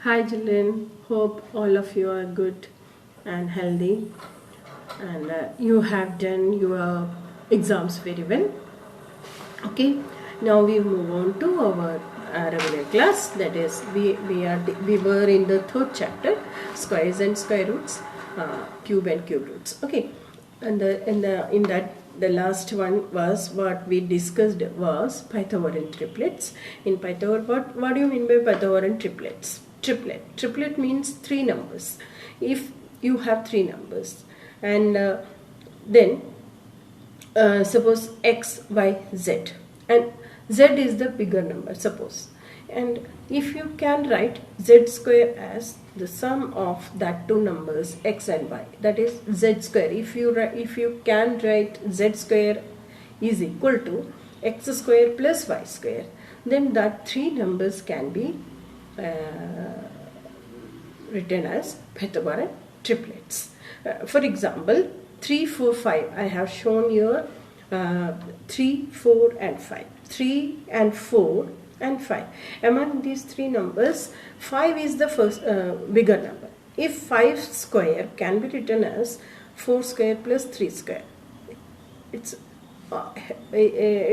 Hi children, hope all of you are good and healthy and you have done your exams very well. Okay, now we move on to our regular class. That is, we were in the third chapter, squares and square roots, cube and cube roots. Okay, and in that the last one was what we discussed was Pythagorean triplets. In Pythagorean, what do you mean by Pythagorean triplets? Triplet means three numbers. If you have three numbers and then suppose x, y, z, and z is the bigger number, suppose, and if you can write z square as the sum of that two numbers x and y, that is z square. If you can write z square is equal to x square plus y square, then that three numbers can be written as Pythagorean triplets. For example, 3, 4, 5. I have shown here 3, 4 and 5. 3 and 4 and 5. Among these three numbers, 5 is the first bigger number. If 5 square can be written as 4 square plus 3 square. It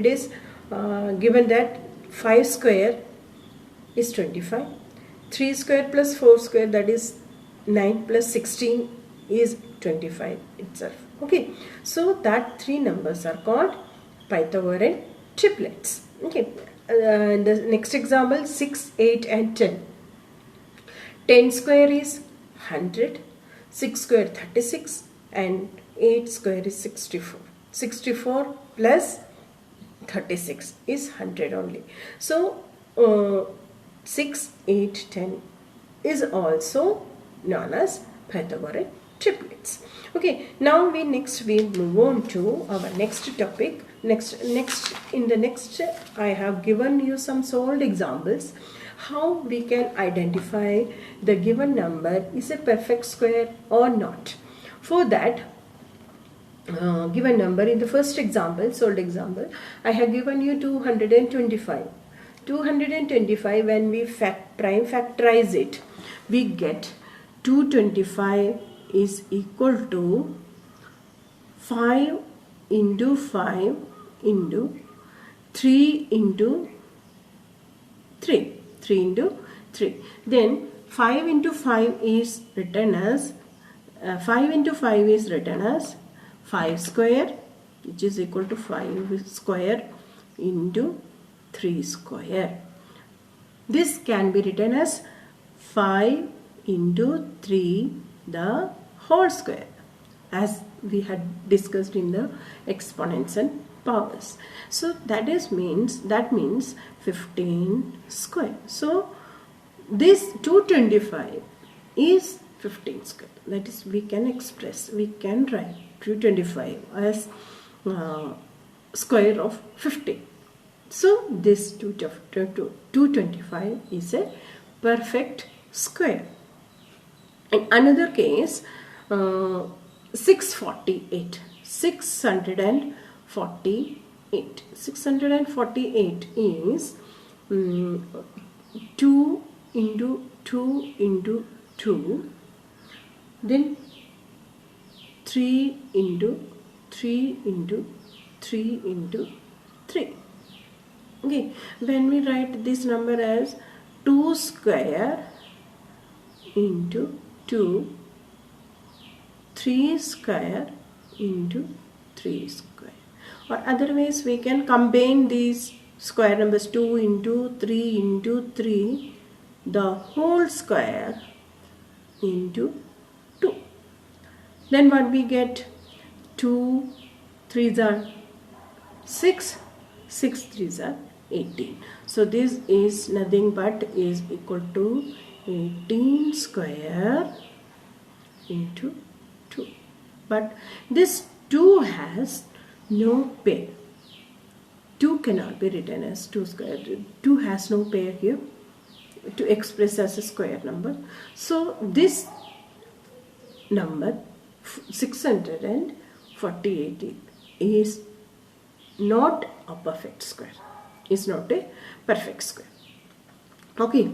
is given that 5 square is 25. 3 square plus 4 square, that is 9 plus 16 is 25 itself. Okay, so that three numbers are called Pythagorean triplets. Okay, the next example, 6, 8 and 10. 10 square is 100, 6 square 36 and 8 square is 64. 64 plus 36 is 100 only. So 6, 8, 10 is also known as Pythagorean triplets. Okay, now we move on to our next topic. Next I have given you some solved examples how we can identify the given number is a perfect square or not. For that, given number in the first example, solved example, I have given you 225. 225, when we prime factorize it, we get 225 is equal to 5 into 5 into 3 into 3. 3 into 3. Then 5 into 5 is written as 5 square, which is equal to 5 square into 3 square. This can be written as 5 into 3 the whole square, as we had discussed in the exponents and powers. So that means 15 square. So this 225 is 15 square. That is, we can write 225 as square of 15. So this 225 is a perfect square. In another case, 648. 648. 648 is 2 into 2 into 2. Then 3 into 3 into 3 into 3. Okay, when we write this number as 2 square into 2, 3 square into 3 square. Or otherwise we can combine these square numbers 2 into 3 into 3, the whole square into 2. Then what we get? 2 3s are 6, 6 3s are 18. So this is nothing but is equal to 18 square into 2. But this 2 has no pair. 2 cannot be written as 2 square. 2 has no pair here to express as a square number. So this number 648 is not a perfect square. Is not a perfect square. Okay.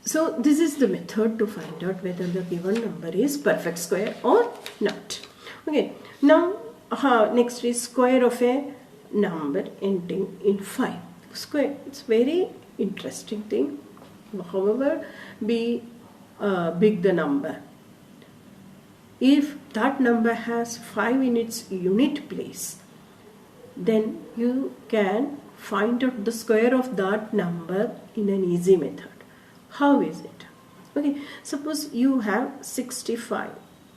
So this is the method to find out whether the given number is perfect square or not. Okay, now next is square of a number ending in 5. Square, it's very interesting thing. However big the number, if that number has 5 in its unit place, then you can find out the square of that number in an easy method. How is it? Okay, suppose you have 65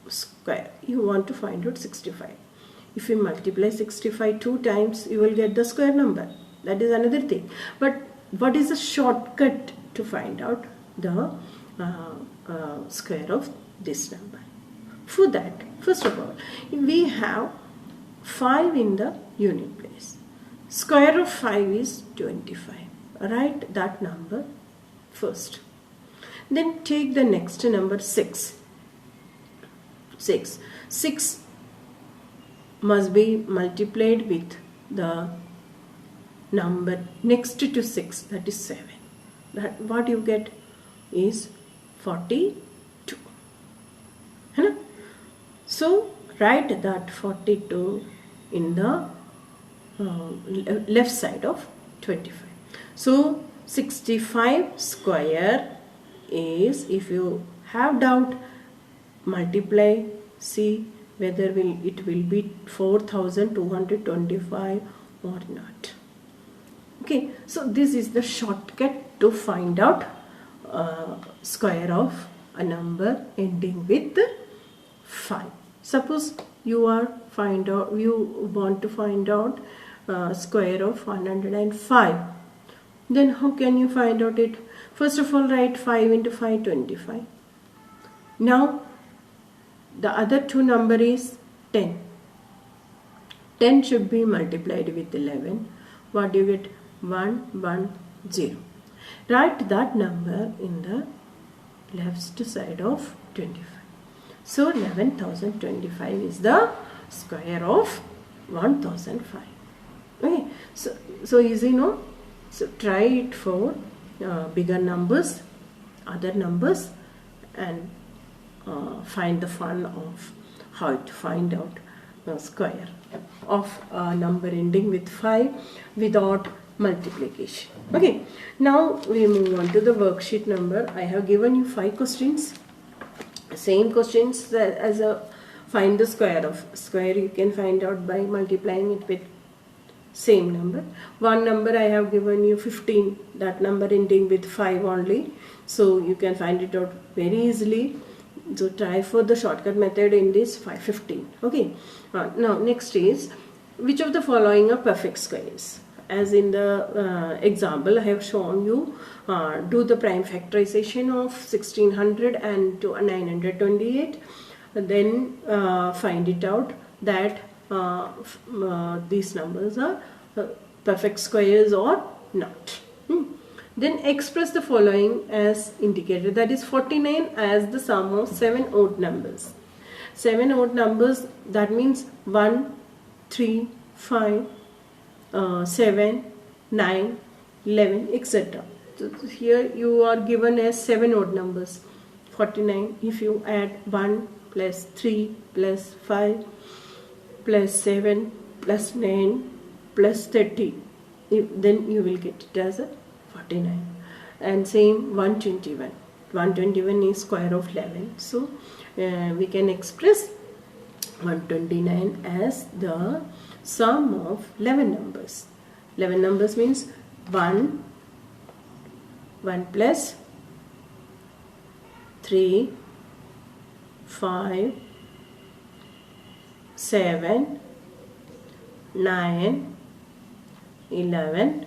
square. You want to find out 65. If you multiply 65 2 times, you will get the square number. That is another thing. But what is the shortcut to find out the square of this number? For that, first of all, we have 5 in the unit place. Square of 5 is 25. Write that number first. Then take the next number 6. 6 must be multiplied with the number next to 6, that is 7. That what you get is 42. So write that 42 in the left side of 25. So 65 square is, if you have doubt, multiply, see whether it will be 4225 or not. Okay, so this is the shortcut to find out square of a number ending with 5. Suppose you want to find out square of 105. Then how can you find out it? First of all, write 5 into 5, 25. Now the other two number is 10. 10 should be multiplied with 11. What do you get? 110. Write that number in the left side of 25. So 11,025 is the square of 1005. Okay, so easy, no? So try it for bigger numbers, other numbers, and find the fun of how to find out the square of a number ending with 5 without multiplication. Okay, now we move on to the worksheet number. I have given you 5 questions. Same questions as a find the square of. Square you can find out by multiplying it with same number. One number I have given you 15, that number ending with 5 only. So you can find it out very easily. So try for the shortcut method in this 515. Okay. Now next is, which of the following are perfect squares? As in the example I have shown you, do the prime factorization of 1600 and to 928. Then find it out that these numbers are perfect squares or not. Then express the following as indicated, that is 49 as the sum of 7 odd numbers. 7 odd numbers, that means 1, 3, 5, 7, 9, 11, etc. So here you are given as 7 odd numbers. 49, if you add 1 plus 3 plus 5 plus 7 plus 9 plus 30, then you will get it as a 49. And same 121. 121 is square of 11. So we can express 129 as the sum of 11 numbers. 11 numbers means 1 plus 3, 5, 7, 9, 11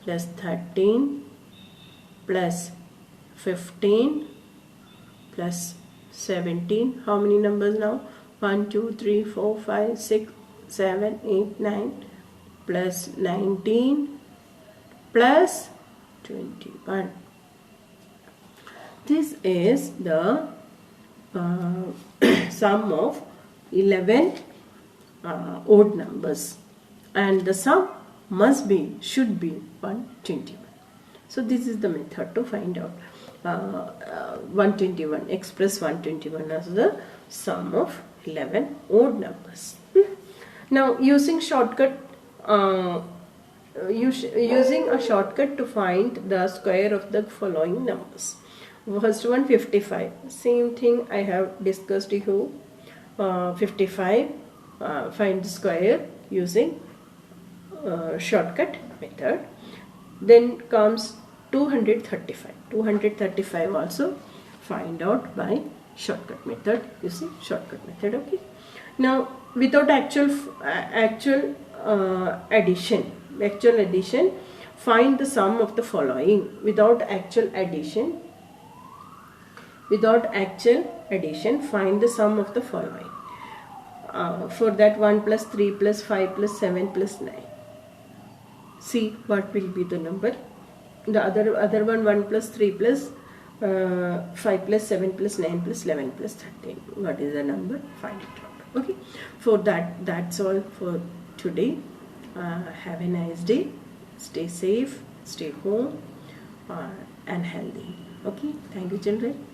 plus 13 plus 15 plus 17. How many numbers now? 1, 2, 3, 4, 5, 6, 7, 8, 9 plus 19 plus 21. This is the sum of 11 odd numbers, and the sum should be 121. So this is the method to find out 121, express 121 as the sum of 11 odd numbers. Now using shortcut, using a shortcut to find the square of the following numbers. First one, 55. Same thing I have discussed here. 55, find the square using shortcut method. Then comes 235. 235 also find out by shortcut method, using shortcut method. Okay. Now without actual addition, find the sum of the following. Without actual addition, find the sum of the following. For that, 1 plus 3 plus 5 plus 7 plus 9. See what will be the number. The other one, 1 plus 3 plus 5 plus 7 plus 9 plus 11 plus 13. What is the number? Find it out. Okay. For that's all for today. Have a nice day. Stay safe, stay home, and healthy. Okay. Thank you, children.